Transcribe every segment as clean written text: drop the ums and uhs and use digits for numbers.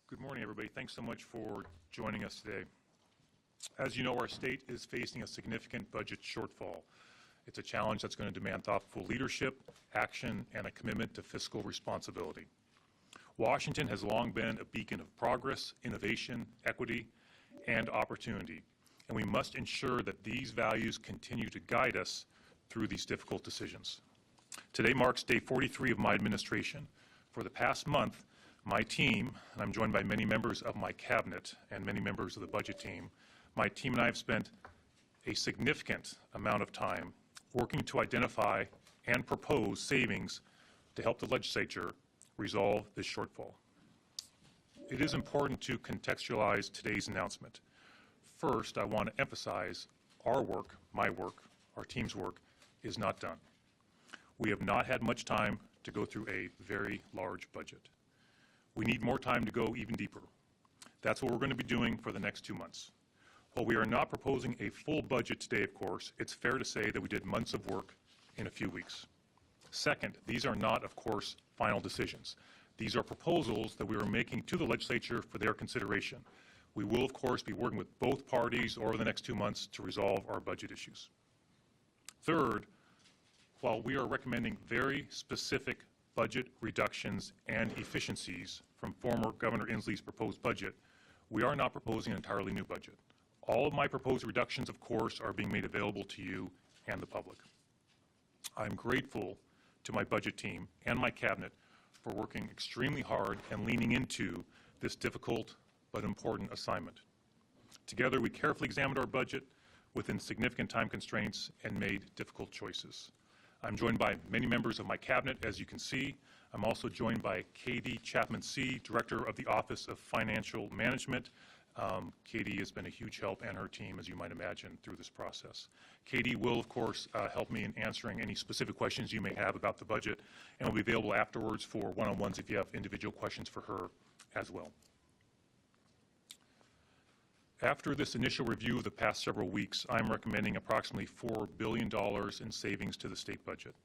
Good morning, everybody. Thanks so much for joining us today. As you know, our state is facing a significant budget shortfall. It's a challenge that's going to demand thoughtful leadership, action, and a commitment to fiscal responsibility. Washington has long been a beacon of progress, innovation, equity, and opportunity, and we must ensure that these values continue to guide us through these difficult decisions. Today marks day 43 of my administration. For the past month, my team, and I'm joined by many members of my cabinet and many members of the budget team, my team and I have spent a significant amount of time working to identify and propose savings to help the legislature resolve this shortfall. It is important to contextualize today's announcement. First, I want to emphasize our work, my work, our team's work is not done. We have not had much time to go through a very large budget. We need more time to go even deeper. That's what we're going to be doing for the next 2 months. While we are not proposing a full budget today, of course, it's fair to say that we did months of work in a few weeks. Second, these are not, of course, final decisions. These are proposals that we are making to the legislature for their consideration. We will, of course, be working with both parties over the next 2 months to resolve our budget issues. Third, while we are recommending very specific budget reductions and efficiencies from former Governor Inslee's proposed budget, we are not proposing an entirely new budget. All of my proposed reductions, of course, are being made available to you and the public. I'm grateful to my budget team and my cabinet for working extremely hard and leaning into this difficult but important assignment. Together, we carefully examined our budget within significant time constraints and made difficult choices. I'm joined by many members of my cabinet, as you can see. I'm also joined by Katie Chapman-C, Director of the Office of Financial Management. Katie has been a huge help, and her team, as you might imagine, through this process. Katie will, of course, help me in answering any specific questions you may have about the budget, and will be available afterwards for one-on-ones if you have individual questions for her as well. After this initial review of the past several weeks, I'm recommending approximately $4 billion in savings to the state budget.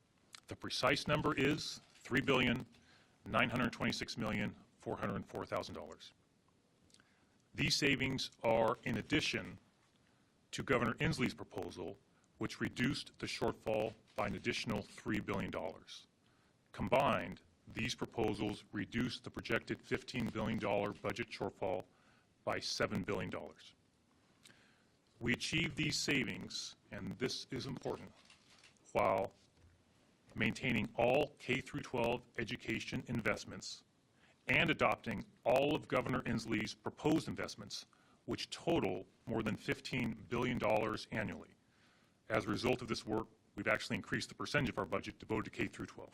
The precise number is $3,926,404,000. These savings are in addition to Governor Inslee's proposal, which reduced the shortfall by an additional $3 billion. Combined, these proposals reduced the projected $15 billion budget shortfall by $7 billion. We achieved these savings, and this is important, while maintaining all K-12 education investments and adopting all of Governor Inslee's proposed investments, which total more than $15 billion annually. As a result of this work, we've actually increased the percentage of our budget devoted to K-12.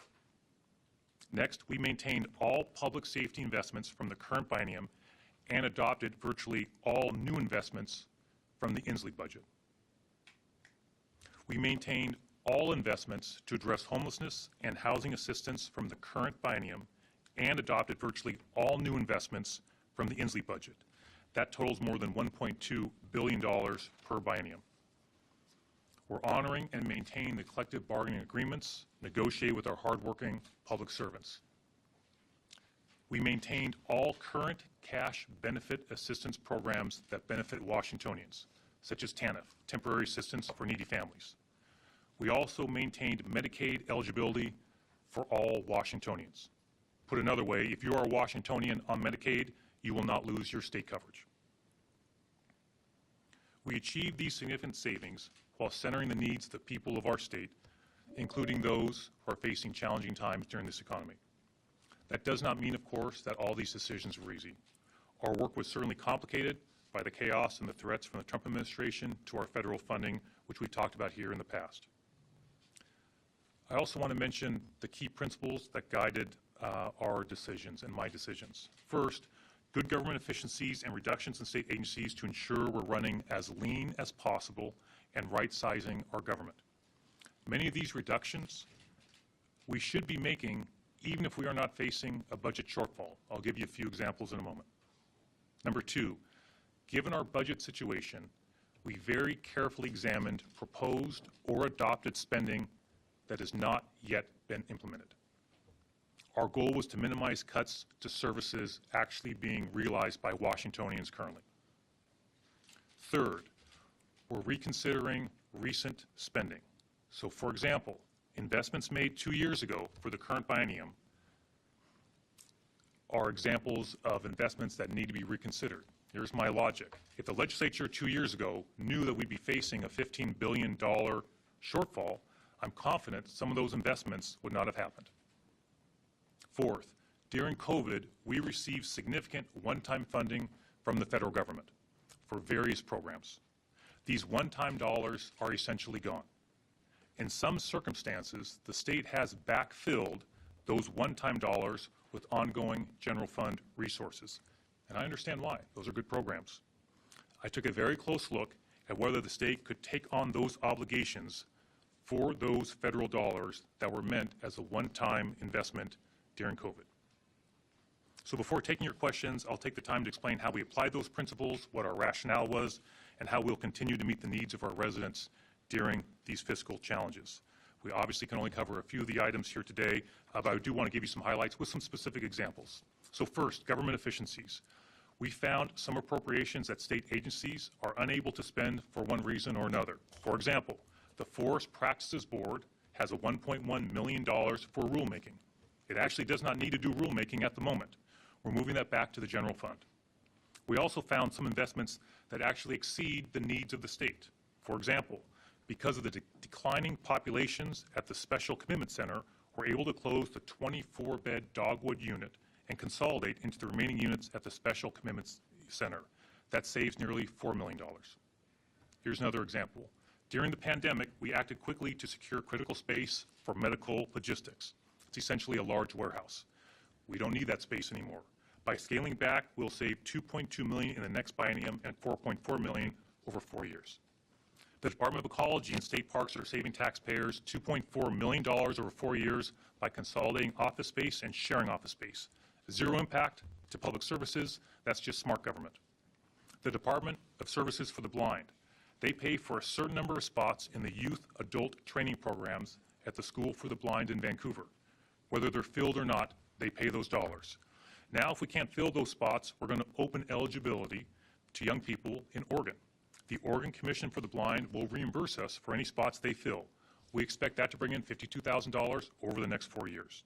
Next, we maintained all public safety investments from the current biennium and adopted virtually all new investments from the Inslee budget. We maintained all investments to address homelessness and housing assistance from the current biennium and adopted virtually all new investments from the Inslee budget. That totals more than $1.2 billion per biennium. We're honoring and maintaining the collective bargaining agreements negotiated with our hardworking public servants. We maintained all current cash benefit assistance programs that benefit Washingtonians, such as TANF, Temporary Assistance for Needy Families. We also maintained Medicaid eligibility for all Washingtonians. Put another way, if you are a Washingtonian on Medicaid, you will not lose your state coverage. We achieved these significant savings while centering the needs of the people of our state, including those who are facing challenging times during this economy. That does not mean, of course, that all these decisions were easy. Our work was certainly complicated by the chaos and the threats from the Trump administration to our federal funding, which we talked about here in the past. I also want to mention the key principles that guided our decisions and my decisions. First, good government efficiencies and reductions in state agencies to ensure we're running as lean as possible and right-sizing our government. Many of these reductions we should be making even if we are not facing a budget shortfall. I'll give you a few examples in a moment. Number two, given our budget situation, we very carefully examined proposed or adopted spending that has not yet been implemented. Our goal was to minimize cuts to services actually being realized by Washingtonians currently. Third, we're reconsidering recent spending. So, for example, investments made 2 years ago for the current biennium are examples of investments that need to be reconsidered. Here's my logic. If the legislature 2 years ago knew that we'd be facing a $15 billion shortfall, I'm confident some of those investments would not have happened. Fourth, during COVID, we received significant one-time funding from the federal government for various programs. These one-time dollars are essentially gone. In some circumstances, the state has backfilled those one-time dollars with ongoing general fund resources. And I understand why. Those are good programs. I took a very close look at whether the state could take on those obligations for those federal dollars that were meant as a one-time investment during COVID. So before taking your questions, I'll take the time to explain how we applied those principles, what our rationale was, and how we'll continue to meet the needs of our residents during these fiscal challenges. We obviously can only cover a few of the items here today, but I do want to give you some highlights with some specific examples. So first, government efficiencies. We found some appropriations that state agencies are unable to spend for one reason or another. For example, the Forest Practices Board has a $1.1 million for rulemaking. It actually does not need to do rulemaking at the moment. We're moving that back to the general fund. We also found some investments that actually exceed the needs of the state. For example, because of the declining populations at the Special Commitment Center, we're able to close the 24-bed Dogwood unit and consolidate into the remaining units at the Special Commitment Center. That saves nearly $4 million. Here's another example. During the pandemic, we acted quickly to secure critical space for medical logistics. It's essentially a large warehouse. We don't need that space anymore. By scaling back, we'll save $2.2 million in the next biennium and $4.4 million over 4 years. The Department of Ecology and state parks are saving taxpayers $2.4 million over 4 years by consolidating office space and sharing office space. Zero impact to public services. That's just smart government. The Department of Services for the Blind. They pay for a certain number of spots in the youth adult training programs at the School for the Blind in Vancouver. Whether they're filled or not, they pay those dollars. Now, if we can't fill those spots, we're going to open eligibility to young people in Oregon. The Oregon Commission for the Blind will reimburse us for any spots they fill. We expect that to bring in $52,000 over the next 4 years.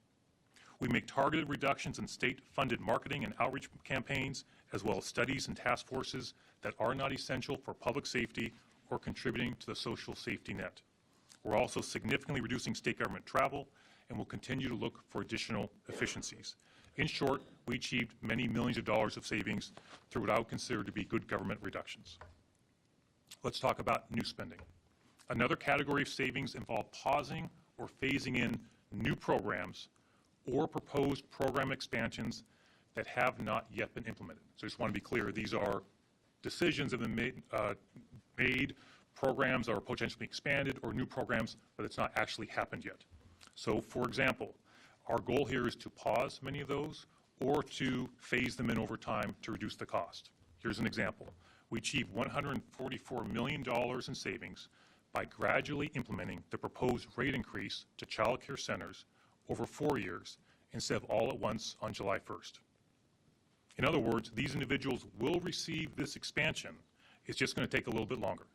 We make targeted reductions in state-funded marketing and outreach campaigns, as well as studies and task forces that are not essential for public safety or contributing to the social safety net. We're also significantly reducing state government travel, and will continue to look for additional efficiencies. In short, we achieved many millions of dollars of savings through what I would consider to be good government reductions. Let's talk about new spending. Another category of savings involved pausing or phasing in new programs or proposed program expansions that have not yet been implemented. So I just want to be clear, these are decisions that have been made, programs that are potentially expanded, or new programs, but it's not actually happened yet. So, for example, our goal here is to pause many of those or to phase them in over time to reduce the cost. Here's an example. We achieved $144 million in savings by gradually implementing the proposed rate increase to child care centers over 4 years instead of all at once on July 1st. In other words, these individuals will receive this expansion. It's just going to take a little bit longer.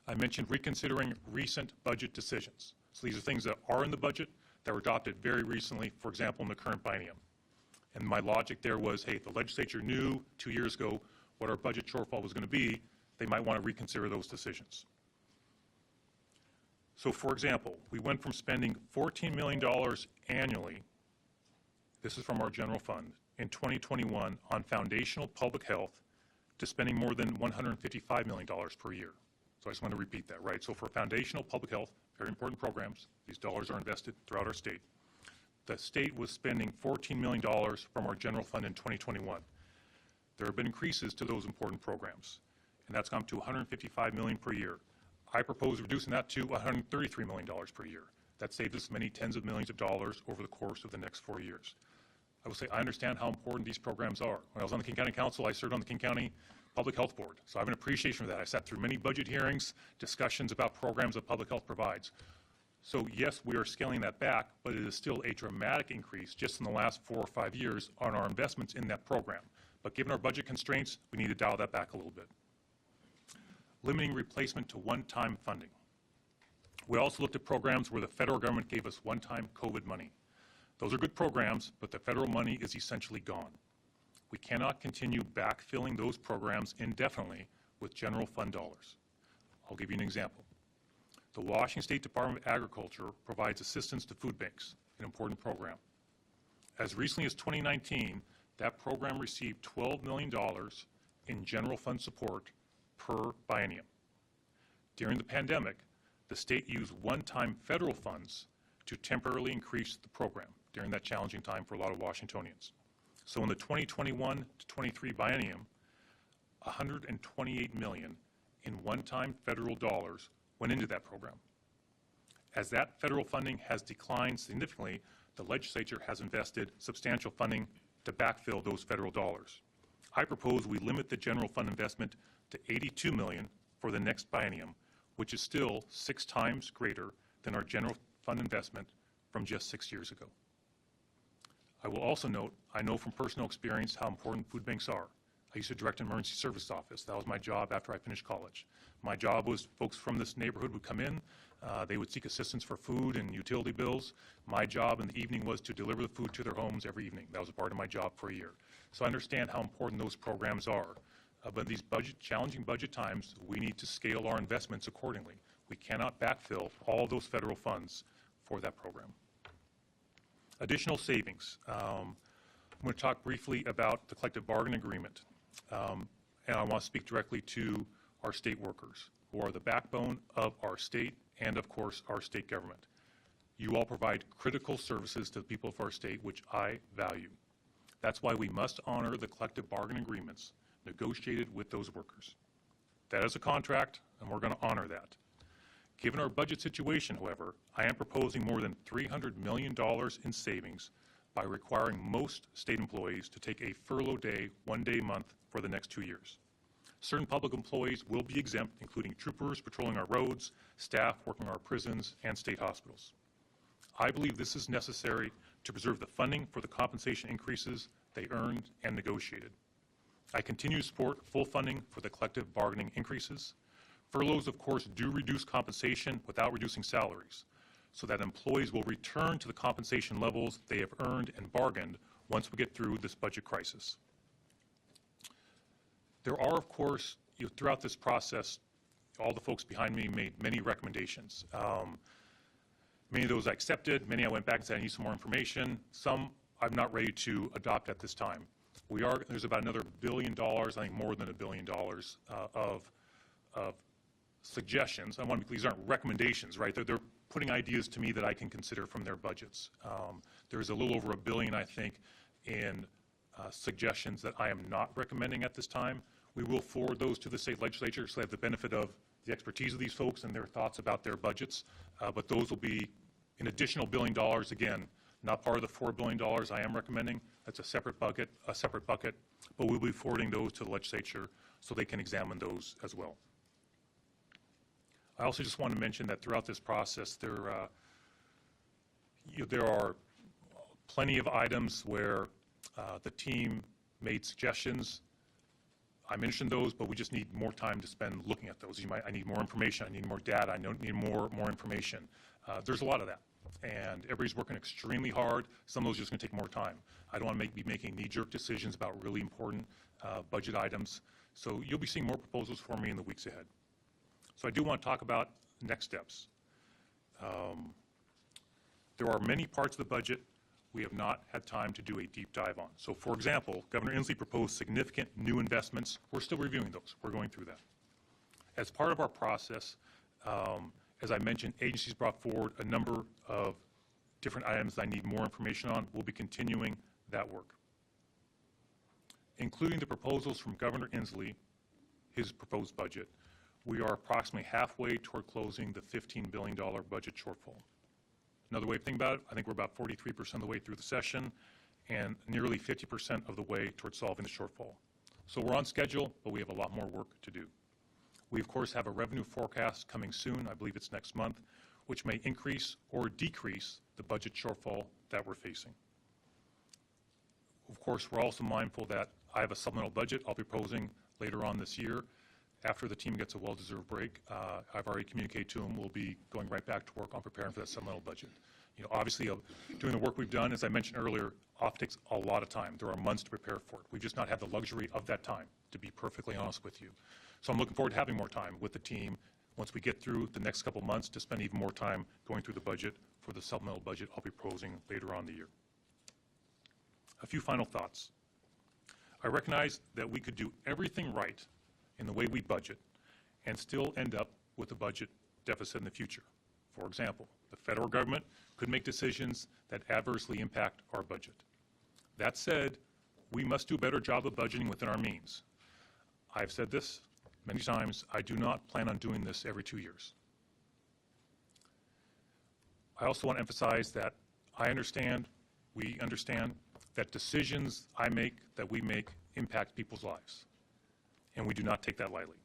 I mentioned reconsidering recent budget decisions. So these are things that are in the budget that were adopted very recently, for example, in the current biennium. And my logic there was, hey, if the legislature knew 2 years ago what our budget shortfall was going to be, they might want to reconsider those decisions. So, for example, we went from spending $14 million annually, this is from our general fund, in 2021 on foundational public health to spending more than $155 million per year. So I just want to repeat that, right? So for foundational public health, very important programs, these dollars are invested throughout our state. The state was spending $14 million from our general fund in 2021. There have been increases to those important programs, and that's gone to $155 million per year. I propose reducing that to $133 million per year. That saves us many tens of millions of dollars over the course of the next 4 years. I will say I understand how important these programs are. When I was on the King County Council, I served on the King County Public Health Board, so I have an appreciation for that. I sat through many budget hearings, discussions about programs that public health provides. So yes, we are scaling that back, but it is still a dramatic increase just in the last 4 or 5 years on our investments in that program. But given our budget constraints, we need to dial that back a little bit. Limiting replacement to one-time funding. We also looked at programs where the federal government gave us one-time COVID money. Those are good programs, but the federal money is essentially gone. We cannot continue backfilling those programs indefinitely with general fund dollars. I'll give you an example. The Washington State Department of Agriculture provides assistance to food banks, an important program. As recently as 2019, that program received $12 million in general fund support per biennium. During the pandemic, the state used one-time federal funds to temporarily increase the program during that challenging time for a lot of Washingtonians. So in the 2021 to 23 biennium, $128 million in one-time federal dollars went into that program. As that federal funding has declined significantly, the legislature has invested substantial funding to backfill those federal dollars. I propose we limit the general fund investment to $82 million for the next biennium, which is still 6 times greater than our general fund investment from just 6 years ago. I will also note, I know from personal experience how important food banks are. I used to direct an emergency service office. That was my job after I finished college. My job was folks from this neighborhood would come in, they would seek assistance for food and utility bills. My job in the evening was to deliver the food to their homes every evening. That was a part of my job for a year. So I understand how important those programs are. But these challenging budget times, we need to scale our investments accordingly. We cannot backfill all those federal funds for that program. Additional savings. I'm going to talk briefly about the collective bargaining agreement. And I want to speak directly to our state workers, who are the backbone of our state and, of course, our state government. You all provide critical services to the people of our state, which I value. That's why we must honor the collective bargaining agreements negotiated with those workers. That is a contract, and we're going to honor that. Given our budget situation, however, I am proposing more than $300 million in savings by requiring most state employees to take a furlough day, 1 day a month for the next 2 years. Certain public employees will be exempt, including troopers patrolling our roads, staff working our prisons, and state hospitals. I believe this is necessary to preserve the funding for the compensation increases they earned and negotiated. I continue to support full funding for the collective bargaining increases. Furloughs, of course, do reduce compensation without reducing salaries, so that employees will return to the compensation levels they have earned and bargained once we get through this budget crisis. There are, of course, throughout this process, all the folks behind me made many recommendations. Many of those I accepted, many I went back and said I need some more information. Some I'm not ready to adopt at this time. There's about another $1 billion, I think more than $1 billion of suggestions. I want to be clear, these aren't recommendations, right? They're putting ideas to me that I can consider from their budgets. There's a little over $1 billion, I think, in suggestions that I am not recommending at this time. We will forward those to the state legislature so they have the benefit of the expertise of these folks and their thoughts about their budgets. But those will be an additional $1 billion, again, not part of the $4 billion I am recommending. That's a separate bucket, but we'll be forwarding those to the legislature so they can examine those as well. I also just want to mention that throughout this process, there are plenty of items where the team made suggestions. I mentioned those, but we just need more time to spend looking at those. I need more information. I need more data. I need more information. There's a lot of that, and everybody's working extremely hard. Some of those are just going to take more time. I don't want to be making knee-jerk decisions about really important budget items. So you'll be seeing more proposals for me in the weeks ahead. So I do want to talk about next steps. There are many parts of the budget we have not had time to do a deep dive on. So for example, Governor Inslee proposed significant new investments. We're still reviewing those. We're going through that. As part of our process, as I mentioned, agencies brought forward a number of different items that I need more information on. We'll be continuing that work. Including the proposals from Governor Inslee, his proposed budget, we are approximately halfway toward closing the $15 billion budget shortfall. Another way of thinking about it, I think we're about 43% of the way through the session and nearly 50% of the way towards solving the shortfall. So we're on schedule, but we have a lot more work to do. We, of course, have a revenue forecast coming soon. I believe it's next month, which may increase or decrease the budget shortfall that we're facing. Of course, we're also mindful that I have a supplemental budget I'll be proposing later on this year. After the team gets a well-deserved break, I've already communicated to them we'll be going right back to work on preparing for that supplemental budget. You know, obviously, doing the work we've done, as I mentioned earlier, often takes a lot of time. There are months to prepare for it. We've just not had the luxury of that time, to be perfectly honest with you. So I'm looking forward to having more time with the team once we get through the next couple months to spend even more time going through the budget for the supplemental budget I'll be proposing later on in the year. A few final thoughts. I recognize that we could do everything right in the way we budget and still end up with a budget deficit in the future. For example, the federal government could make decisions that adversely impact our budget. That said, we must do a better job of budgeting within our means. I've said this many times, I do not plan on doing this every 2 years. I also want to emphasize that we understand that decisions I make, that we make, impact people's lives, and we do not take that lightly.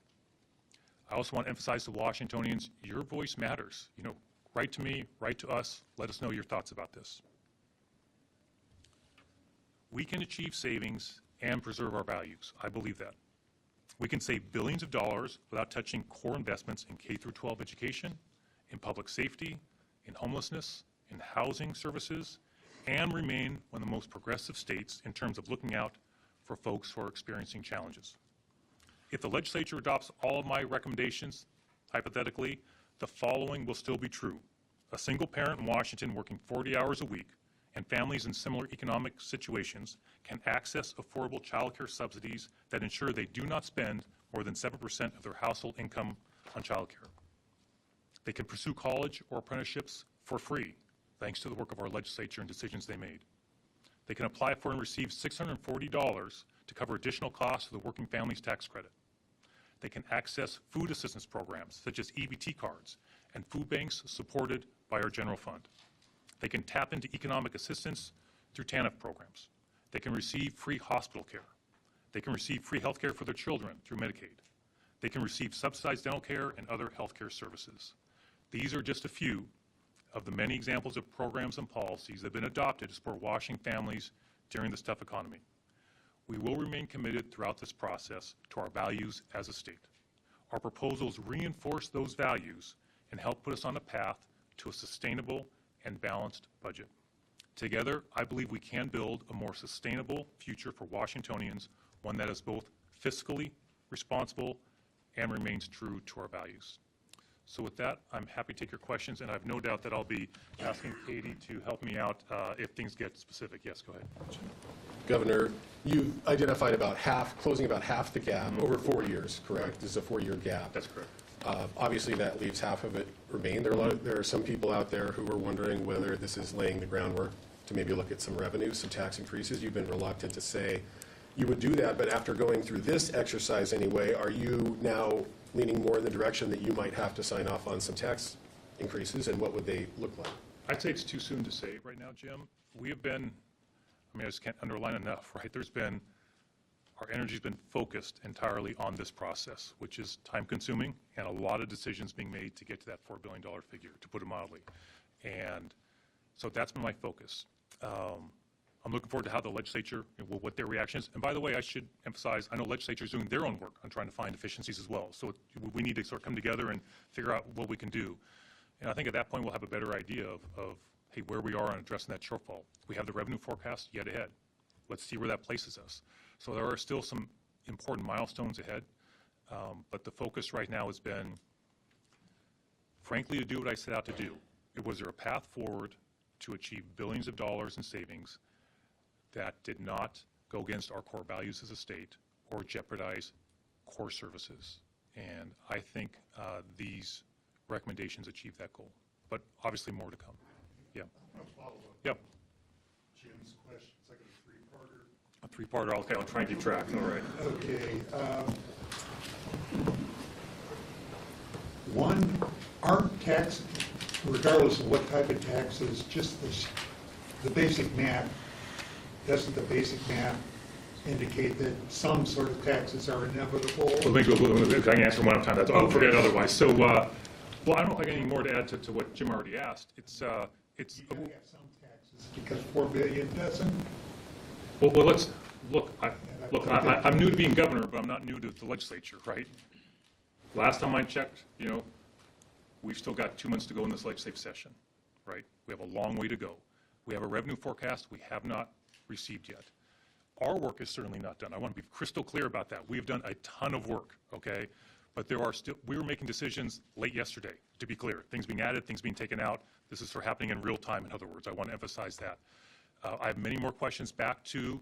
I also want to emphasize to Washingtonians, your voice matters. You know, write to me, write to us, let us know your thoughts about this. We can achieve savings and preserve our values. I believe that. We can save billions of dollars without touching core investments in K-12 education, in public safety, in homelessness, in housing services, and remain one of the most progressive states in terms of looking out for folks who are experiencing challenges. If the legislature adopts all of my recommendations, hypothetically, the following will still be true. A single parent in Washington working 40 hours a week and families in similar economic situations can access affordable child care subsidies that ensure they do not spend more than 7% of their household income on child care. They can pursue college or apprenticeships for free, thanks to the work of our legislature and decisions they made. They can apply for and receive $640 to cover additional costs of the Working Families Tax Credit. They can access food assistance programs such as EBT cards and food banks supported by our general fund. They can tap into economic assistance through TANF programs. They can receive free hospital care. They can receive free health care for their children through Medicaid. They can receive subsidized dental care and other health care services. These are just a few of the many examples of programs and policies that have been adopted to support Washington families during this tough economy. We will remain committed throughout this process to our values as a state. Our proposals reinforce those values and help put us on a path to a sustainable and balanced budget. Together, I believe we can build a more sustainable future for Washingtonians, one that is both fiscally responsible and remains true to our values. So with that, I'm happy to take your questions, and I have no doubt that I'll be asking Katie to help me out if things get specific. Yes, go ahead. Governor, you've identified closing about half the gap over 4 years, correct? This is a 4-year gap. That's correct. Obviously, that leaves half of it remain. There are some people out there who are wondering whether this is laying the groundwork to maybe look at some revenues, some tax increases. You've been reluctant to say you would do that, but after going through this exercise anyway, are you now leaning more in the direction that you might have to sign off on some tax increases, and what would they look like? I'd say it's too soon to say right now, Jim. We have been, I just can't underline enough, right? Our energy's been focused entirely on this process, which is time-consuming and a lot of decisions being made to get to that $4 billion figure, to put it mildly. And so that's been my focus. I'm looking forward to how the legislature, what their reaction is. And by the way, I should emphasize, I know legislature is doing their own work on trying to find efficiencies as well. So we need to sort of come together and figure out what we can do. And I think at that point we'll have a better idea of hey, where we are on addressing that shortfall. We have the revenue forecast yet ahead. Let's see where that places us. So there are still some important milestones ahead, but the focus right now has been, frankly, to do what I set out to do. Was there a path forward to achieve billions of dollars in savings that did not go against our core values as a state or jeopardize core services? And I think these recommendations achieve that goal, but obviously more to come. Yeah. Yep. Jim's question, it's like a three-parter. A three-parter, okay, I'll try and keep track, all right. Okay. One, aren't tax, regardless of what type of taxes, just the basic math, doesn't the basic math indicate that some sort of taxes are inevitable? Well, let me go, I can answer one at a time. I'll forget otherwise. So Well, I don't think any more to add to what Jim already asked. It's You gotta have some taxes, because 4 billion doesn't. well, let's look. I'm new to being governor, but I'm not new to the legislature, right? Last time I checked, we've still got 2 months to go in this legislative session, right? We have a long way to go. We have a revenue forecast we have not received yet. Our work is certainly not done. I want to be crystal clear about that. We have done a ton of work, okay? But we were making decisions late yesterday, to be clear. Things being added, things being taken out. This is happening in real time, in other words. I want to emphasize that. I have many more questions back to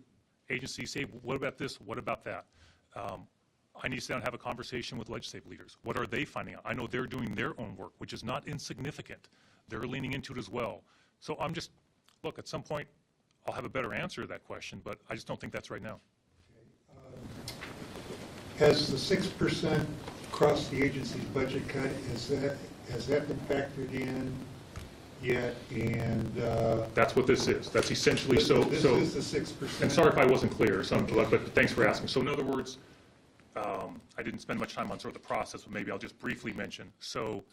agencies. Say, what about this? What about that? I need to sit down and have a conversation with legislative leaders. What are they finding out? I know they're doing their own work, which is not insignificant. They're leaning into it as well. So look, at some point, I'll have a better answer to that question, but I just don't think that's right now. Has the 6% across the agency's budget cut, has that been factored in yet? And that's what this is. That's essentially this is the 6%. And sorry if I wasn't clear, but thanks for asking. So in other words, I didn't spend much time on sort of the process, but maybe I'll just briefly mention. So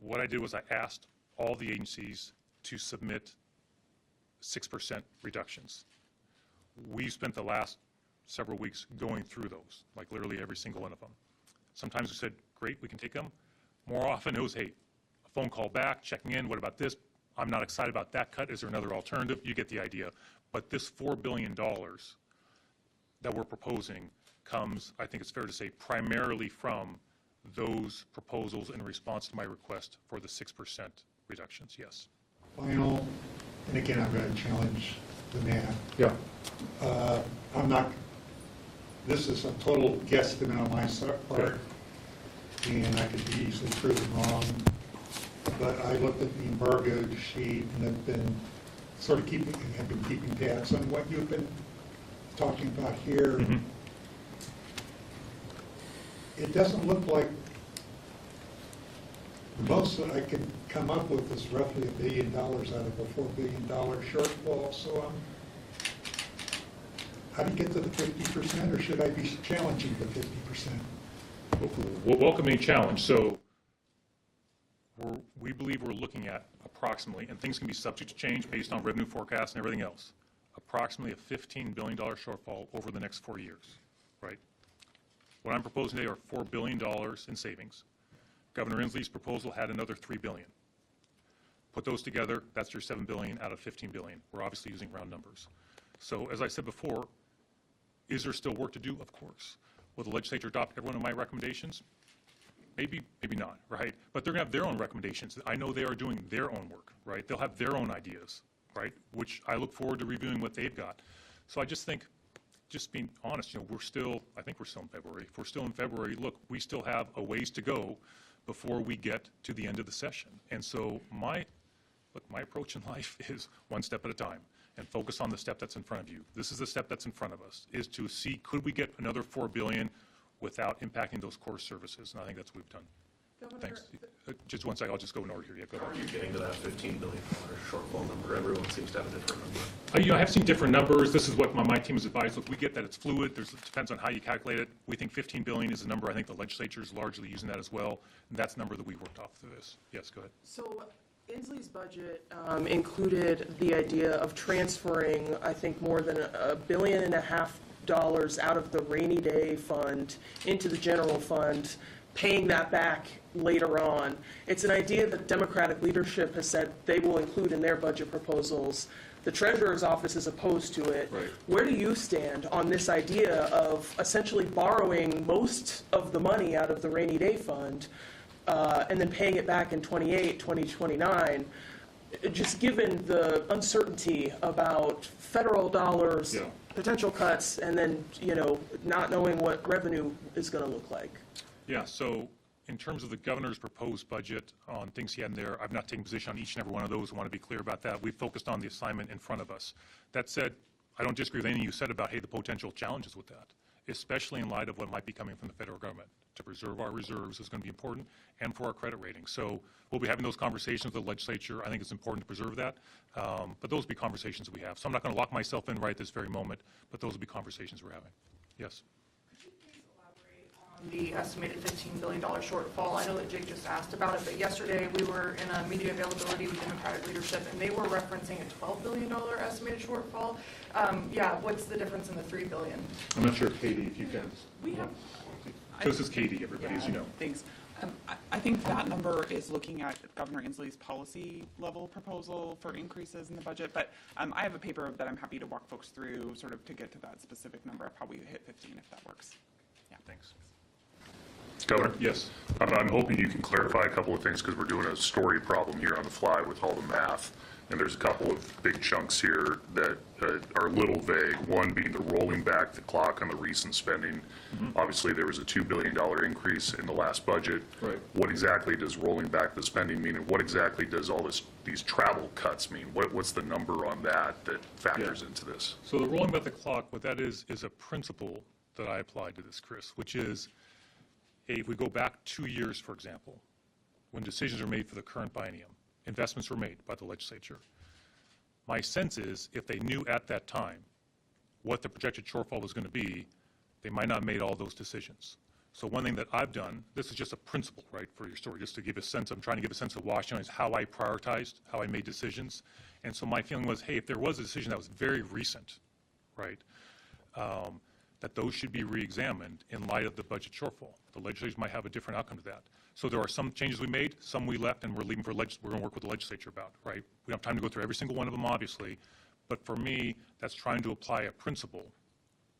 what I did was I asked all the agencies to submit 6% reductions. We spent the last several weeks going through those, like literally every single one of them. Sometimes we said, great, we can take them. More often it was, hey, a phone call back, checking in, what about this? I'm not excited about that cut. Is there another alternative? You get the idea. But this $4 billion that we're proposing comes, I think it's fair to say, primarily from those proposals in response to my request for the 6% reductions, yes. Final, and again, I'm going to challenge the math. Yeah. This is a total guesstimate on my part, and I could be easily proven wrong, but I looked at the embargo sheet and have been keeping tabs on what you've been talking about here. Mm-hmm. It doesn't look like, the most that I can come up with is roughly $1 billion out of a $4 billion shortfall, so how do you get to the 50%, or should I be challenging the 50%? We'll welcome any challenge. So we believe we're looking at approximately, and things can be subject to change based on revenue forecasts and everything else, approximately a $15 billion shortfall over the next 4 years, right? What I'm proposing today are $4 billion in savings. Governor Inslee's proposal had another $3 billion. Put those together, that's your $7 billion out of $15 billion. We're obviously using round numbers. So as I said before, is there still work to do? Of course. Will the legislature adopt every one of my recommendations? Maybe, maybe not, right? But they're going to have their own recommendations. I know they are doing their own work, right? They'll have their own ideas, right? Which I look forward to reviewing what they've got. So I just think, just being honest, I think we're still in February. If we're still in February, look, we still have a ways to go before we get to the end of the session. And so my approach in life is one step at a time and focus on the step that's in front of you. This is the step that's in front of us, is to see, could we get another $4 billion without impacting those core services? And I think that's what we've done. Governor, Thanks. Just one second, I'll just go in order here. Yeah, go How ahead. are you getting to that $15 billion shortfall number? Everyone seems to have a different number. I have seen different numbers. This is what my team has advised. Look, we get that it's fluid. It depends on how you calculate it. We think $15 billion is a number. I think the legislature is largely using that as well. And that's the number that we worked off through this. Yes, go ahead. So Inslee's budget included the idea of transferring, I think, more than $1.5 billion out of the rainy day fund into the general fund, paying that back later on. It's an idea that Democratic leadership has said they will include in their budget proposals. The Treasurer's Office is opposed to it. Right. Where do you stand on this idea of essentially borrowing most of the money out of the rainy day fund and then paying it back in 28, 2029, just given the uncertainty about federal dollars, Yeah. potential cuts, and then, not knowing what revenue is going to look like? Yeah, so in terms of the governor's proposed budget on things he had in there, I've not taken position on each and every one of those. I want to be clear about that. We've focused on the assignment in front of us. That said, I don't disagree with anything you said about, hey, the potential challenges with that, especially in light of what might be coming from the federal government. To preserve our reserves is going to be important, and for our credit rating. So we'll be having those conversations with the legislature. I think it's important to preserve that. But those will be conversations that we have. So I'm not going to lock myself in right this very moment, but those will be conversations we're having. Yes? Could you please elaborate the estimated $15 billion shortfall. I know that Jake just asked about it, but yesterday we were in a media availability with Democratic leadership, and they were referencing a $12 billion estimated shortfall. Yeah, what's the difference in the $3 billion? I'm not sure, Katie, if you can. We have. So this is Katie, everybody, as you know. Thanks. I think that number is looking at Governor Inslee's policy level proposal for increases in the budget, but I have a paper that I'm happy to walk folks through sort of to get to that specific number of how we hit 15 if that works. Yeah. Thanks. Governor? Yes. I'm hoping you can clarify a couple of things because we're doing a story problem here on the fly with all the math. And there's a couple of big chunks here that are a little vague. One being the rolling back the clock on the recent spending. Obviously, there was a $2 billion increase in the last budget. Right. What exactly does rolling back the spending mean? And what exactly does all these travel cuts mean? What's the number on that factors into this? So the rolling back the clock, what that is a principle that I applied to this, Chris, which is, if we go back 2 years, for example, when decisions are made for the current biennium, investments were made by the legislature. My sense is if they knew at that time what the projected shortfall was going to be, they might not have made all those decisions. So one thing that I've done, this is just a principle, right, for your story, just to give a sense, I'm trying to give a sense of Washington, is how I prioritized, how I made decisions. And so my feeling was, hey, if there was a decision that was very recent, right, that those should be re-examined in light of the budget shortfall. The legislators might have a different outcome to that. So there are some changes we made, some we left, and we're leaving for we're going to work with the legislature about, right? We don't have time to go through every single one of them, obviously, but for me, that's trying to apply a principle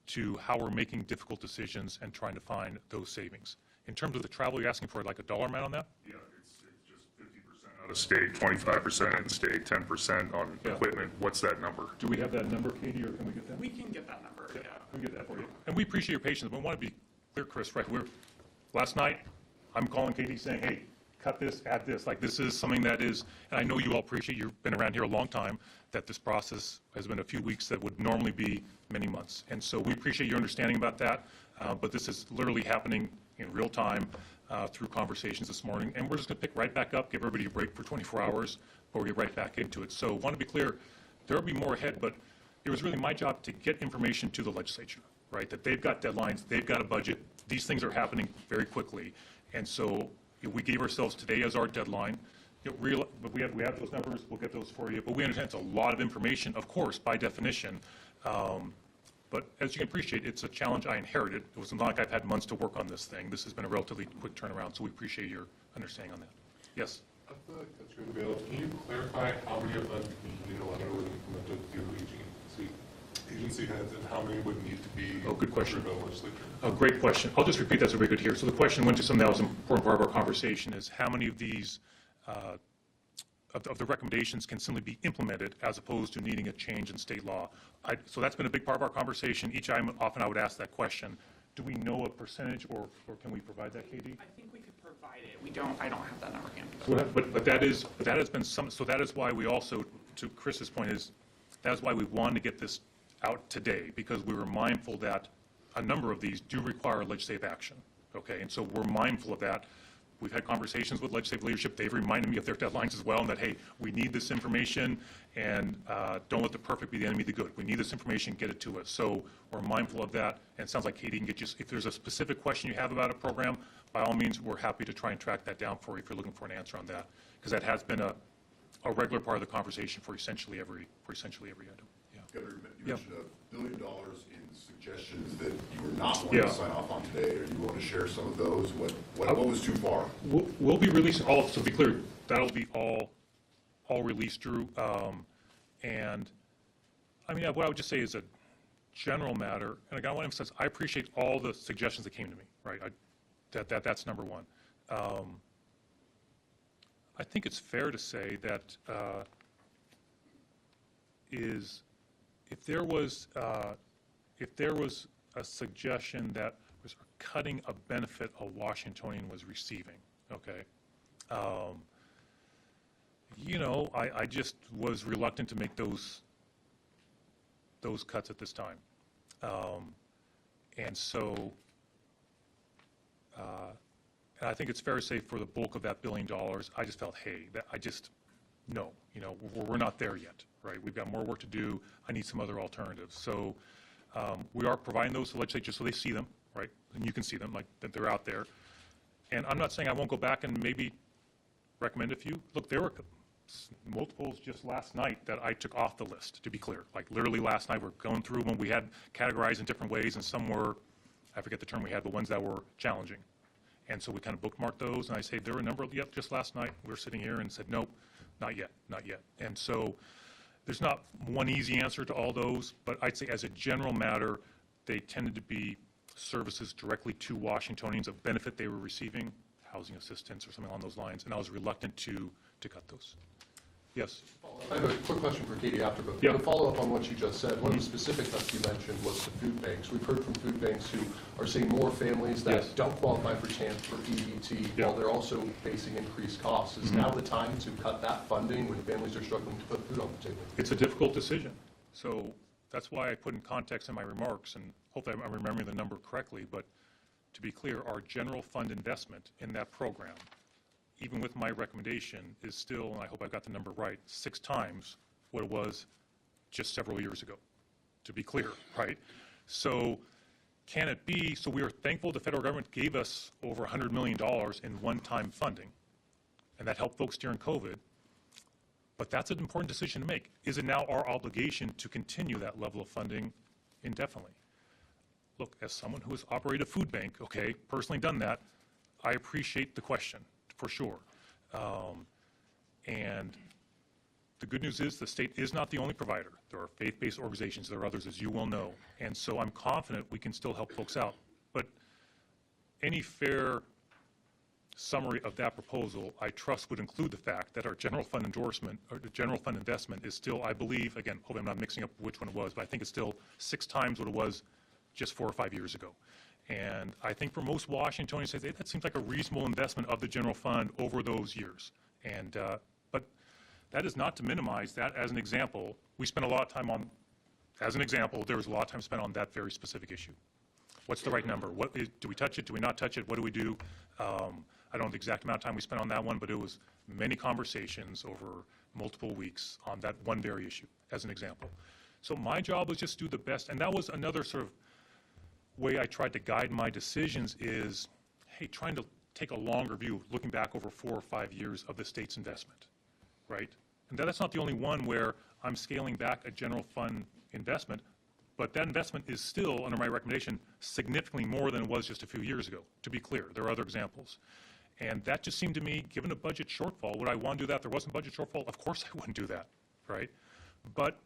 to how we're making difficult decisions and trying to find those savings. In terms of the travel, you're asking for like a dollar amount on that? Yeah, it's just 50% out of state, 25% in state, 10% on equipment. What's that number? Do we have that number, Katie, or can we get that? We can get that number, yeah. We can get that for you. And we appreciate your patience, but we want to be clear, Chris, right? Last night, I'm calling Katie saying, hey, cut this, add this. Like, this is something that is, and I know you all appreciate, you've been around here a long time, that this process has been a few weeks that would normally be many months. And so we appreciate your understanding about that, but this is literally happening in real time through conversations this morning. And we're just going to pick right back up, give everybody a break for 24 hours before we get right back into it. So I want to be clear, there will be more ahead, but it was really my job to get information to the legislature, right? That they've got deadlines, they've got a budget, these things are happening very quickly. And so we gave ourselves today as our deadline. But we have those numbers, we'll get those for you. But we understand it's a lot of information, of course, by definition. But as you can appreciate, it's a challenge I inherited. It was not like I've had months to work on this thing. This has been a relatively quick turnaround, so we appreciate your understanding on that. Yes? I feel like that's going to be able. Can you clarify how many of them need 11 were implemented through agency heads, and how many would need to be? Oh, good question. By the legislature? Oh, great question. I'll just repeat that so we could hear. So the question went to something that was an important part of our conversation: is how many of these of the recommendations can simply be implemented as opposed to needing a change in state law. So that's been a big part of our conversation. Each time, often I would ask that question. Do we know a percentage, or can we provide that, Katie? I think we could provide it. I don't have that number handy. But that has been some, so that is why we also, to Chris's point, that is why we wanted to get this out today, because we were mindful that a number of these do require legislative action, okay? And so we're mindful of that. We've had conversations with legislative leadership. They've reminded me of their deadlines as well, and that, hey, we need this information, and don't let the perfect be the enemy of the good. We need this information, get it to us. So we're mindful of that, and it sounds like Katie can get you, if there's a specific question you have about a program, by all means, we're happy to try and track that down for you if you're looking for an answer on that, because that has been a regular part of the conversation for essentially every item. Yeah. Governor, you mentioned $1 billion in suggestions that you were not willing to sign off on today. Are you willing to share some of those? What was too far? We'll be releasing all, so to be clear, that'll be all released, Drew. And I mean, what I would just say is a general matter, and again, I want to emphasize, I appreciate all the suggestions that came to me, right? That's number one. I think it's fair to say that if there was a suggestion that was cutting a benefit a Washingtonian was receiving, okay, you know, I just was reluctant to make those cuts at this time, and so. And I think it's fair to say for the bulk of that $1 billion, I just felt, hey, no, you know, we're not there yet, right? We've got more work to do. I need some other alternatives. So We are providing those to the legislature so they see them, right? And you can see them, like that they're out there. And I'm not saying I won't go back and maybe recommend a few. Look, there were multiples just last night that I took off the list, to be clear. Like literally last night, we're going through when we had categorized in different ways, and some were, I forget the term we had, but ones that were challenging. And so we kind of bookmarked those, and I say there were a number, yep, just last night, we were sitting here and said, nope, not yet, not yet. And so there's not one easy answer to all those, but I'd say as a general matter, they tended to be services directly to Washingtonians of benefit they were receiving, housing assistance or something along those lines, and I was reluctant to cut those. Yes? I have a quick question for Katie after, but Yeah. to follow up on what you just said, one of the specific cuts you mentioned was the food banks. We've heard from food banks who are seeing more families that Yes. don't qualify for EBT Yeah. while they're also facing increased costs. Is now the time to cut that funding when families are struggling to put food on the table? It's a difficult decision. So that's why I put in context in my remarks, and hopefully I'm remembering the number correctly, but to be clear, our general fund investment in that program, even with my recommendation, is still, and I hope I got the number right, 6 times what it was just several years ago, to be clear, right? So can it be, so we are thankful the federal government gave us over $100 million in one-time funding, and that helped folks during COVID, but that's an important decision to make. Is it now our obligation to continue that level of funding indefinitely? Look, as someone who has operated a food bank, okay, personally done that, I appreciate the question, for sure. And the good news is the state is not the only provider. There are faith-based organizations, there are others, as you well know. And so I'm confident we can still help folks out. But any fair summary of that proposal, I trust, would include the fact that our general fund endorsement, or the general fund investment is still, I believe, again, hopefully I'm not mixing up which one it was, but I think it's still 6 times what it was just 4 or 5 years ago. And I think for most Washingtonians, say, that seems like a reasonable investment of the general fund over those years. And, but that is not to minimize that. As an example, we spent a lot of time on, as an example, there was a lot of time spent on that very specific issue. What's the right number? Do we touch it? Do we not touch it? What do we do? I don't know the exact amount of time we spent on that one, but it was many conversations over multiple weeks on that one very issue, as an example. So my job was just do the best, and that was another sort of way I tried to guide my decisions is, hey, trying to take a longer view, looking back over 4 or 5 years of the state's investment, right? And that's not the only one where I'm scaling back a general fund investment, but that investment is still, under my recommendation, significantly more than it was just a few years ago, to be clear. There are other examples. And that just seemed to me, given a budget shortfall, would I want to do that? If there wasn't a budget shortfall, of course I wouldn't do that, right? But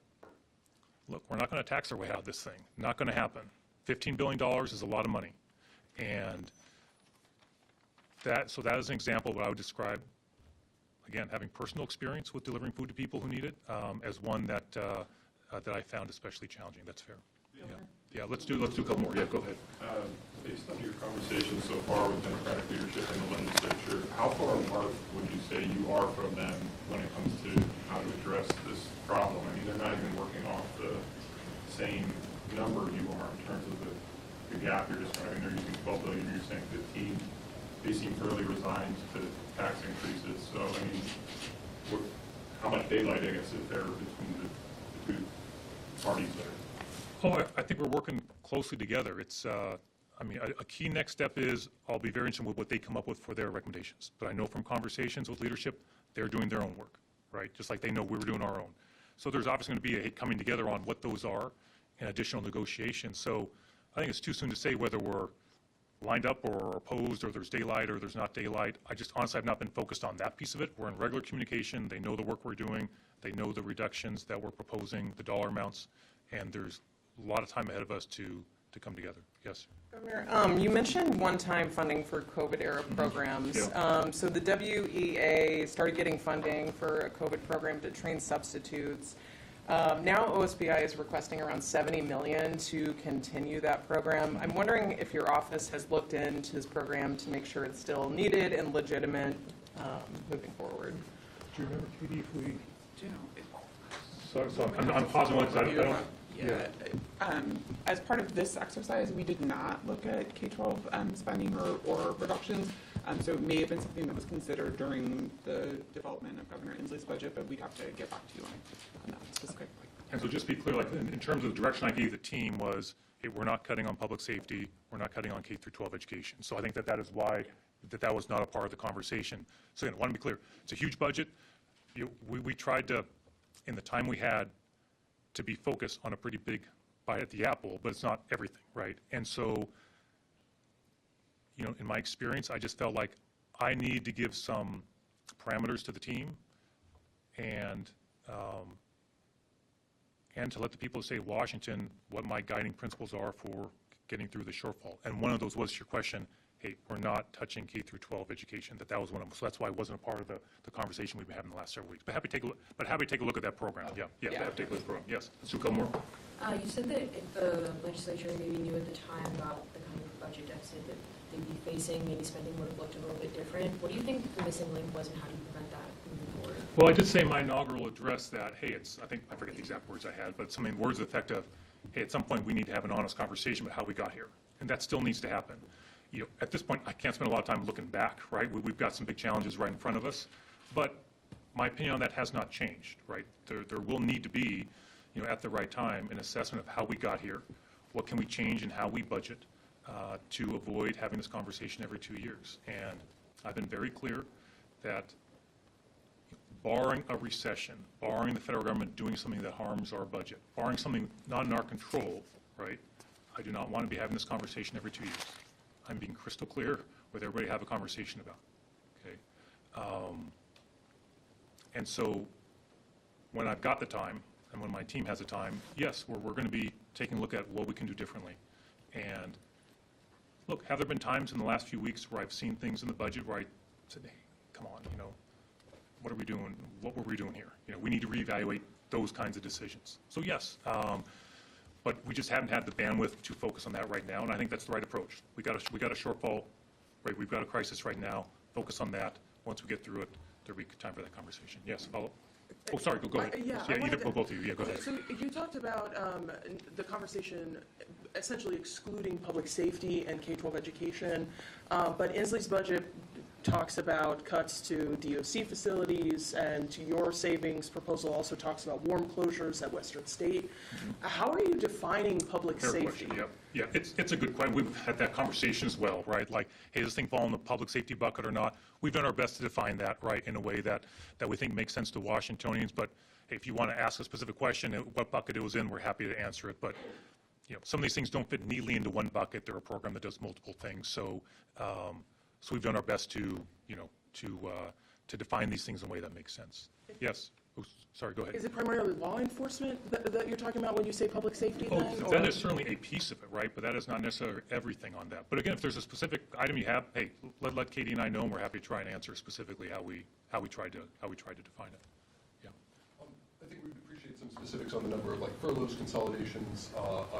look, we're not going to tax our way out of this thing. Not going to happen. $15 billion is a lot of money. And so that is an example of what I would describe, again, having personal experience with delivering food to people who need it, as one that I found especially challenging. That's fair. Yeah, let's do a couple more. Yeah, go ahead. Based on your conversation so far with Democratic leadership in the legislature, how far apart would you say you are from them when it comes to how to address this problem? I mean, they're not even working off the same number you are in terms of the gap you're describing. They're using 12 billion, you're saying 15. They seem fairly resigned to tax increases. So, I mean, how much daylight, I guess, is there between the two parties there? Oh, I think we're working closely together. It's, I mean, a key next step is I'll be very interested with what they come up with for their recommendations. But I know from conversations with leadership, they're doing their own work, right? Just like they know we were doing our own. So there's obviously going to be a coming together on what those are and additional negotiations. So I think it's too soon to say whether we're lined up or opposed or there's daylight or there's not daylight. I just honestly have not been focused on that piece of it. We're in regular communication. They know the work we're doing. They know the reductions that we're proposing, the dollar amounts, and there's a lot of time ahead of us to come together. Yes? Governor, you mentioned one-time funding for COVID-era programs. Yeah. So the WEA started getting funding for a COVID program to train substitutes. Now OSBI is requesting around $70 million to continue that program. I'm wondering if your office has looked into this program to make sure it's still needed and legitimate moving forward. Do you remember, Katie, if we... So I'm pausing one because I don't... Yeah. As part of this exercise, we did not look at K-12 spending or reductions. So it may have been something that was considered during the development of Governor Inslee's budget, but we'd have to get back to you on that specifically. And so just to be clear, like in terms of the direction I gave the team was, hey, we're not cutting on public safety, we're not cutting on K through 12 education. So I think that is why that was not a part of the conversation. So again, I want to be clear, it's a huge budget. We tried to, in the time we had, to be focused on a pretty big bite at the apple, but it's not everything, right? And so, in my experience, I just felt like I need to give some parameters to the team and to let the people of the state of Washington what my guiding principles are for getting through the shortfall. And one of those was your question, hey, we're not touching K through 12 education, that was one of them. So that's why it wasn't a part of the conversation we've been having the last several weeks. But happy to take a look at that program. Yeah, happy to take a look at the program. Yes, Sue Gilmore. You said that if the legislature maybe knew at the time about the kind of budget deficit that they'd be facing, maybe spending would have looked a little bit different. What do you think the missing link was, and how do you prevent that moving forward? Well, I did say in my inaugural address that, hey, I forget the exact words I had, but something words to the effect of, hey, at some point we need to have an honest conversation about how we got here. And that still needs to happen. At this point, I can't spend a lot of time looking back, right? We've got some big challenges right in front of us. But my opinion on that has not changed, right? There will need to be, at the right time, an assessment of how we got here. What can we change in how we budget to avoid having this conversation every 2 years? And I've been very clear that barring a recession, barring the federal government doing something that harms our budget, barring something not in our control, right? I do not want to be having this conversation every 2 years. I'm being crystal clear with everybody to have a conversation about, okay? And so when I've got the time and when my team has the time, yes, we're going to be taking a look at what we can do differently. And look, have there been times in the last few weeks where I've seen things in the budget where I said, hey, come on, what are we doing? What were we doing here? We need to reevaluate those kinds of decisions. So yes, but we just haven't had the bandwidth to focus on that right now, and I think that's the right approach. We got a shortfall, right? We've got a crisis right now. Focus on that. Once we get through it, there'll be time for that conversation. Yes, follow. Oh, sorry. Go ahead. Both of you. Yeah, go ahead. So you talked about the conversation essentially excluding public safety and K-12 education, but Inslee's budget talks about cuts to DOC facilities, and to your savings proposal also talks about warm closures at Western State. Mm-hmm. How are you defining public Fair safety? Question. Yeah, it's a good question. We've had that conversation as well, right? Like, hey, does this thing fall in the public safety bucket or not? We've done our best to define that, right, in a way that we think makes sense to Washingtonians. But hey, if you want to ask a specific question, what bucket it was in, we're happy to answer it. But some of these things don't fit neatly into one bucket. They're a program that does multiple things. So we've done our best to define these things in a way that makes sense. Yes. Oh, sorry, go ahead. Is it primarily law enforcement that you're talking about when you say public safety? That is certainly a piece of it, right? But that is not necessarily everything on that. But again, if there's a specific item you have, hey, let Katie and I know, and we're happy to try and answer specifically how we tried to define it. Yeah. I think we'd appreciate some specifics on the number of furloughs, consolidations,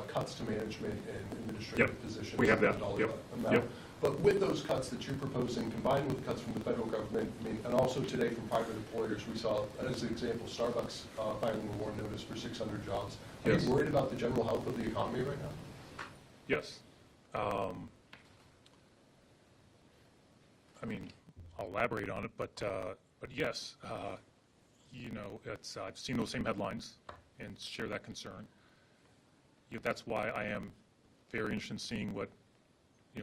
cuts to management and administrative positions. We have that. Yep. But with those cuts that you're proposing, combined with cuts from the federal government, and also today from private employers, we saw, as an example, Starbucks filing a warn notice for 600 jobs. Are you worried about the general health of the economy right now? Yes. I'll elaborate on it, but yes, I've seen those same headlines and share that concern. That's why I am very interested in seeing what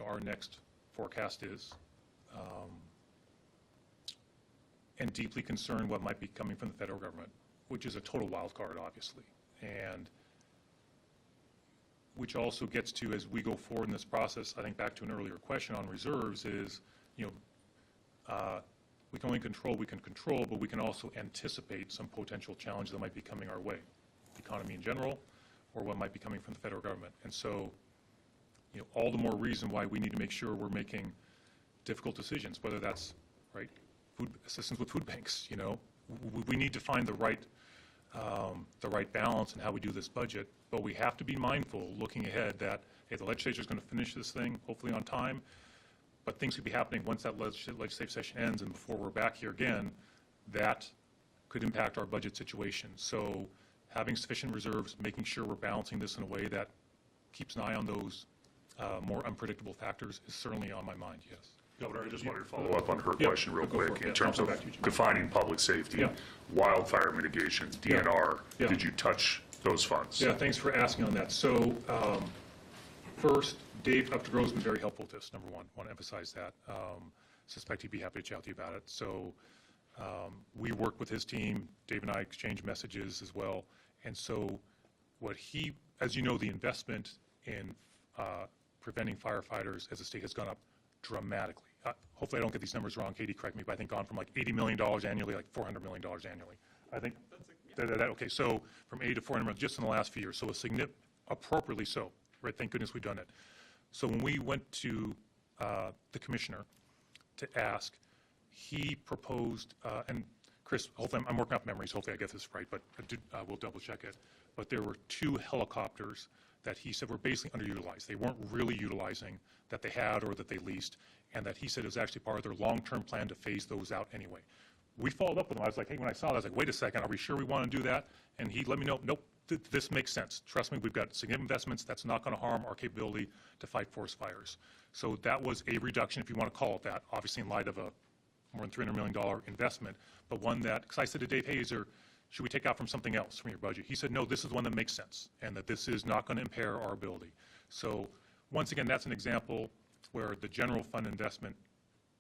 our next forecast is, and deeply concerned what might be coming from the federal government, which is a total wild card, obviously, and which also gets to, as we go forward in this process, I think back to an earlier question on reserves is, we can only control what we can control, but we can also anticipate some potential challenges that might be coming our way, the economy in general, or what might be coming from the federal government. And so, all the more reason why we need to make sure we're making difficult decisions, whether that's, right, food assistance with food banks, we need to find the right balance in how we do this budget, but we have to be mindful looking ahead that, hey, the legislature is going to finish this thing, hopefully on time, but things could be happening once that legislative session ends and before we're back here again, that could impact our budget situation. So having sufficient reserves, making sure we're balancing this in a way that keeps an eye on those more unpredictable factors is certainly on my mind, yes. Governor, I just wanted to follow up on her question real quick. In terms of defining public safety, wildfire mitigation, DNR, did you touch those funds. Yeah, thanks for asking on that. So, first, Dave Updegrove has been very helpful with this, number one. Want to emphasize that. Suspect he'd be happy to chat with you about it. So, we work with his team. Dave and I exchange messages as well. And so, as you know, the investment in preventing firefighters as a state has gone up dramatically. Hopefully I don't get these numbers wrong. Katie, correct me, but I think gone from like $80 million annually, like $400 million annually. I think, okay, so from 80 to 400 million just in the last few years. So appropriately so, right? Thank goodness we've done it. So when we went to the commissioner to ask, he proposed, and Chris, hopefully I'm working off memories, hopefully I get this right, but we'll double check it. But there were 2 helicopters that he said were basically underutilized. They weren't really utilizing that they had or that they leased, and that he said it was actually part of their long-term plan to phase those out anyway. We followed up with him. I was like, hey, when I saw that, I was like, wait a second, are we sure we want to do that? And he let me know, nope, this makes sense. Trust me, we've got significant investments. That's not going to harm our capability to fight forest fires. So that was a reduction, if you want to call it that, obviously in light of a more than $300 million investment, but one that, because I said to Dave, hey, should we take out from something else from your budget? He said, no, this is one that makes sense, and that this is not going to impair our ability. So once again, that's an example where the general fund investment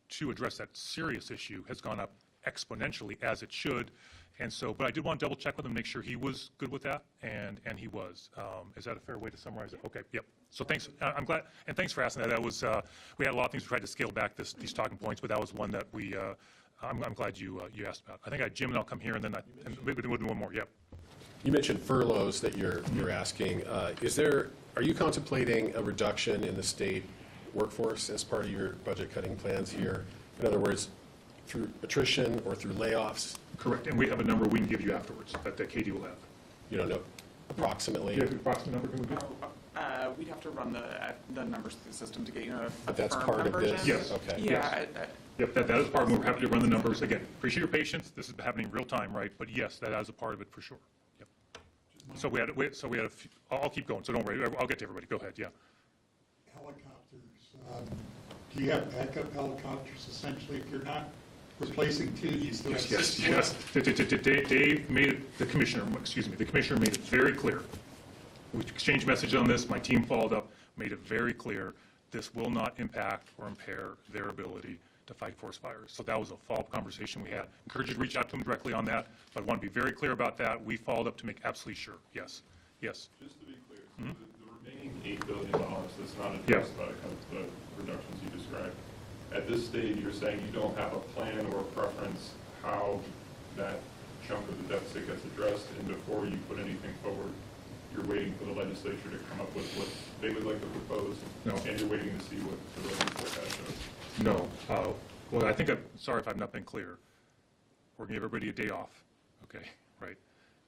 to address that serious issue has gone up exponentially, as it should. And so, but I did want to double check with him, make sure he was good with that, and he was. Is that a fair way to summarize it? Okay, yep. So thanks, I'm glad, and thanks for asking that. That was, we had a lot of things we tried to scale back these talking points, but that was one that I'm glad you asked about. I think I had Jim, and I'll come here, and then we'll do one more, yep. You mentioned furloughs that you're asking. Are you contemplating a reduction in the state workforce as part of your budget cutting plans here? In other words, through attrition or through layoffs? Correct, and we have a number we can give you afterwards that Katie will have. You don't know approximately? Yeah, approximate number can we give? We'd have to run the numbers through the system to get, But that's part of this? Yes. Okay. Yeah. Yep, that is part of it. We're happy to run the numbers. Again, appreciate your patience. This is happening real time, right? But yes, that is a part of it for sure. Yep. So we had a few, I'll keep going, so don't worry. I'll get to everybody. Go ahead, yeah. Helicopters, do you have backup helicopters essentially if you're not replacing 2? You still have Yes. Dave made it, the commissioner made it very clear. We exchanged messages on this. My team followed up, made it very clear. This will not impact or impair their ability to fight forest fires. So that was a follow-up conversation we had. Encourage you to reach out to them directly on that, but I want to be very clear about that. We followed up to make absolutely sure. Yes. Just to be clear, so the remaining $8 billion that's not addressed by the reductions you described, at this stage, you're saying you don't have a plan or a preference how that chunk of the deficit gets addressed, and before you put anything forward, you're waiting for the legislature to come up with what they would like to propose, and you're waiting to see what the revenue forecast shows. No. Well, I think, sorry if I've not been clear. We're going to give everybody a day off, okay, right?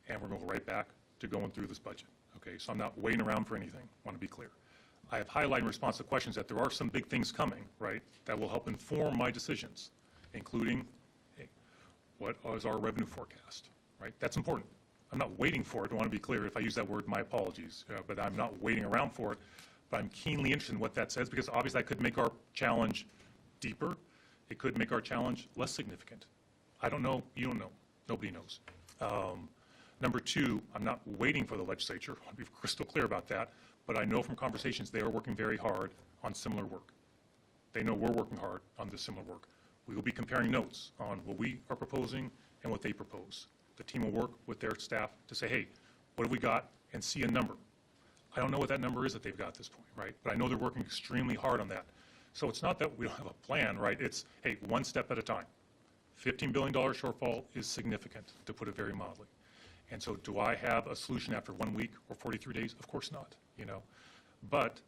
And we're going to go right back to going through this budget, okay? So I'm not waiting around for anything. I want to be clear. I have highlighted in response to questions that there are some big things coming, right, that will help inform my decisions, including, hey, what is our revenue forecast, right? That's important. I'm not waiting for it. I want to be clear. If I use that word, my apologies. But I'm not waiting around for it. But I'm keenly interested in what that says, because obviously that could make our challenge deeper. It could make our challenge less significant. I don't know. You don't know. Nobody knows. Number 2, I'm not waiting for the legislature. I want to be crystal clear about that. But I know from conversations they are working very hard on similar work. They know we're working hard on this similar work. We will be comparing notes on what we are proposing and what they propose. The team will work with their staff to say, hey, what have we got, and see a number. I don't know what that number is that they've got at this point, right? But I know they're working extremely hard on that. So it's not that we don't have a plan, right? It's, hey, one step at a time. $15 billion shortfall is significant, to put it very mildly. And so do I have a solution after 1 week or 43 days? Of course not, But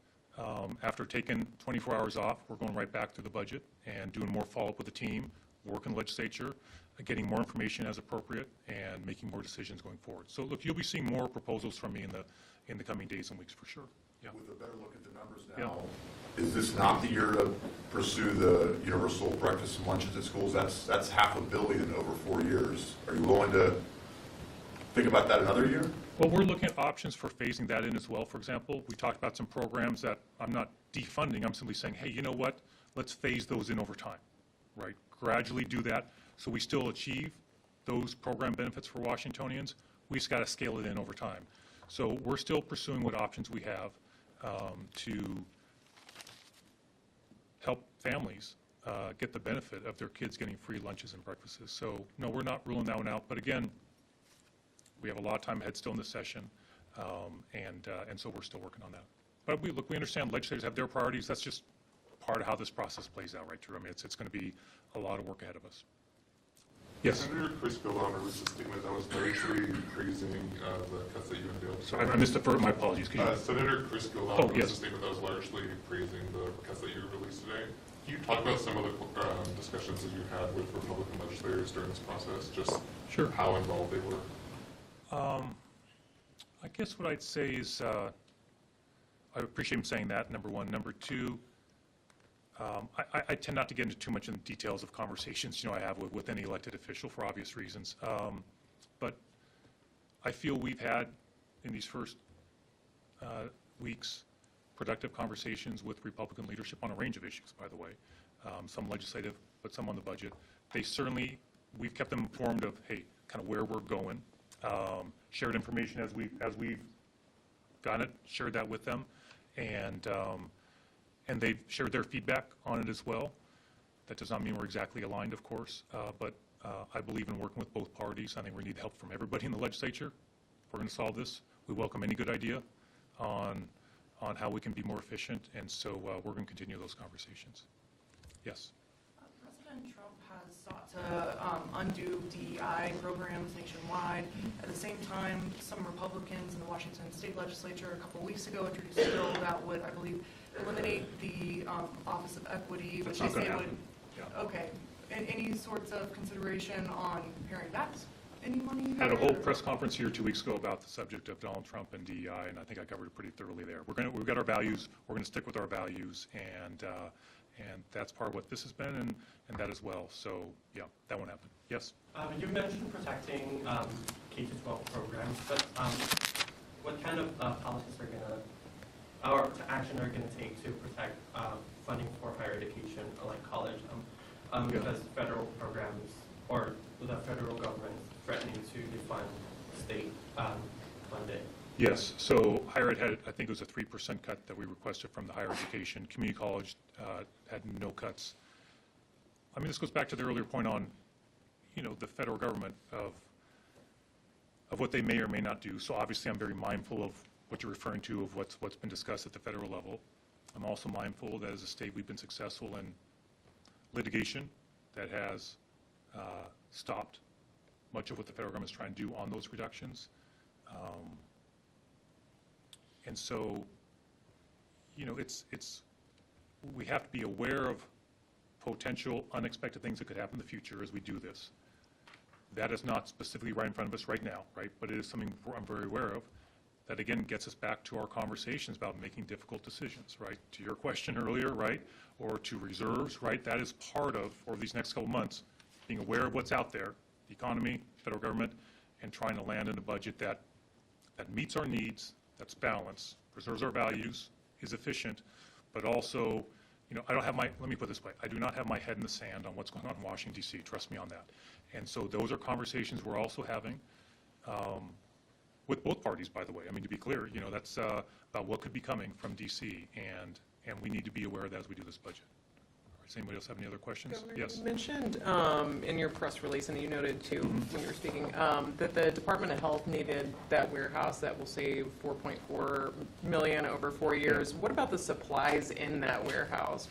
after taking 24 hours off, we're going right back to the budget and doing more follow-up with the team, working the legislature, getting more information as appropriate, and making more decisions going forward. So look, you'll be seeing more proposals from me in the coming days and weeks for sure. Yeah. With a better look at the numbers now, is this not the year to pursue the universal breakfast and lunches at schools? That's $500 million over 4 years. Are you willing to think about that another year? Well, we're looking at options for phasing that in as well. For example, we talked about some programs that I'm not defunding. I'm simply saying, hey, you know what? Let's phase those in over time, right? Gradually do that so we still achieve those program benefits for Washingtonians. We just got to scale it in over time. So we're still pursuing what options we have to help families get the benefit of their kids getting free lunches and breakfasts. So no, we're not ruling that one out. But again, we have a lot of time ahead still in this session, and so we're still working on that. But we understand legislators have their priorities. That's just part of how this process plays out, right, Drew? I mean, it's going to be a lot of work ahead of us. Yes? Senator Fiscal released a statement that was largely praising the cuts that you and Bill. So I missed the first, my apologies. Senator Fiscal released a statement that was largely praising the cuts that you released today. Can you talk about some of the discussions that you had with Republican legislators during this process, just Sure. how involved they were? I guess what I'd say is I appreciate him saying that, number one. Number two, I tend not to get into too much in the details of conversations, I have with any elected official for obvious reasons. But I feel we've had, in these first weeks, productive conversations with Republican leadership on a range of issues, by the way. Some legislative, but some on the budget. We've kept them informed of, hey, kind of where we're going. Shared information as we've gotten it, shared that with them. And they've shared their feedback on it as well. That does not mean we're exactly aligned, of course, but I believe in working with both parties. I think we need help from everybody in the legislature. If we're going to solve this, we welcome any good idea on how we can be more efficient, and so we're going to continue those conversations. Yes? President Trump has sought to undo DEI programs nationwide. At the same time, some Republicans in the Washington State Legislature a couple of weeks ago introduced a bill that would, I believe, eliminate the Office of Equity, which they say would. Yeah. Okay. Any sorts of consideration on paring back any money? Had a whole press conference here 2 weeks ago about the subject of Donald Trump and DEI, and I think I covered it pretty thoroughly there. We've got our values. We're going to stick with our values, and that's part of what this has been, and that as well. So, yeah, that won't happen. Yes? You mentioned protecting K-12 programs, but what kind of policies are going to, or action are going to take to protect funding for higher education, like college? Because federal programs, or the federal government is threatening to defund state funding. Yes. So higher ed had, I think it was a 3% cut that we requested from the higher education. Community college had no cuts. I mean, this goes back to the earlier point on, the federal government of what they may or may not do. So obviously, I'm very mindful of what you're referring to, of what's been discussed at the federal level. I'm also mindful that as a state, we've been successful in litigation that has stopped much of what the federal government is trying to do on those reductions. And so, we have to be aware of potential unexpected things that could happen in the future as we do this. That is not specifically right in front of us right now, right? But it is something I'm very aware of. That again gets us back to our conversations about making difficult decisions, right? To your question earlier, right? Or to reserves, right? That is part of, over these next couple months, being aware of what's out there, the economy, federal government, and trying to land in a budget that meets our needs, that's balanced, preserves our values, is efficient, but also, I don't have let me put it this way, I do not have my head in the sand on what's going on in Washington, D.C., trust me on that. And so those are conversations we're also having with both parties, by the way. I mean, to be clear, that's about what could be coming from D.C., and we need to be aware of that as we do this budget. Does anybody else have any other questions? Governor, Yes. you mentioned in your press release, and you noted too when you were speaking, that the Department of Health needed that warehouse that will save $4.4 million over 4 years. What about the supplies in that warehouse?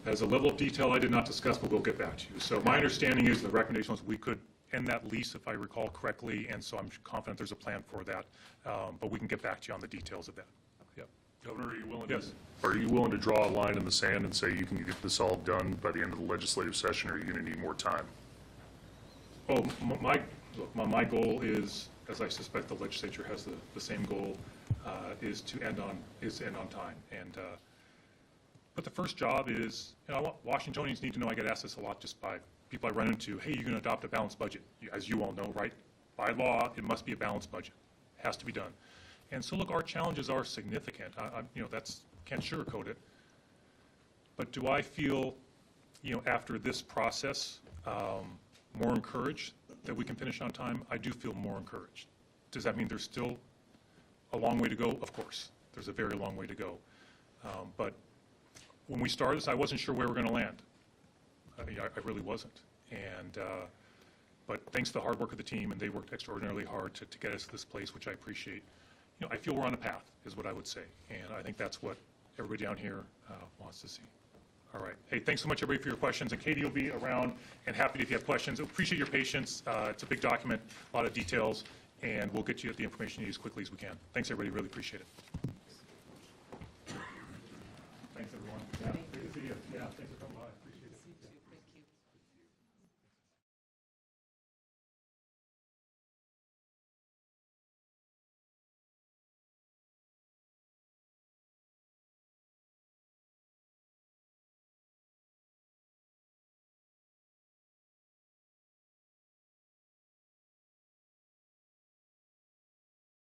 As a level of detail I did not discuss, but we'll get back to you. So my understanding is the recommendation was we could end that lease, if I recall correctly, and so I'm confident there's a plan for that. But we can get back to you on the details of that. Yep. Governor, are you willing? Yes. Are you willing to draw a line in the sand and say you can get this all done by the end of the legislative session, or are you going to need more time? Oh, my goal is, as I suspect the legislature has the same goal, is to end on time. And but the first job is, Washingtonians need to know. I get asked this a lot just by people I run into. Hey, you're going to adopt a balanced budget, as you all know, right? By law, it must be a balanced budget. It has to be done. And so, look, our challenges are significant. Can't sugarcoat it. But do I feel, after this process, more encouraged that we can finish on time? I do feel more encouraged. Does that mean there's still a long way to go? Of course, there's a very long way to go. But when we started this, I wasn't sure where we're going to land. I really wasn't. But thanks to the hard work of the team, and they worked extraordinarily hard to get us to this place, which I appreciate. I feel we're on a path, is what I would say. And I think that's what everybody down here wants to see. All right. Hey, thanks so much, everybody, for your questions. And Katie will be around and happy if you have questions. Appreciate your patience. It's a big document, a lot of details, and we'll get you the information you need as quickly as we can. Thanks, everybody. Really appreciate it. Thanks, everyone. Yeah, great to see you. Yeah, thanks for coming by.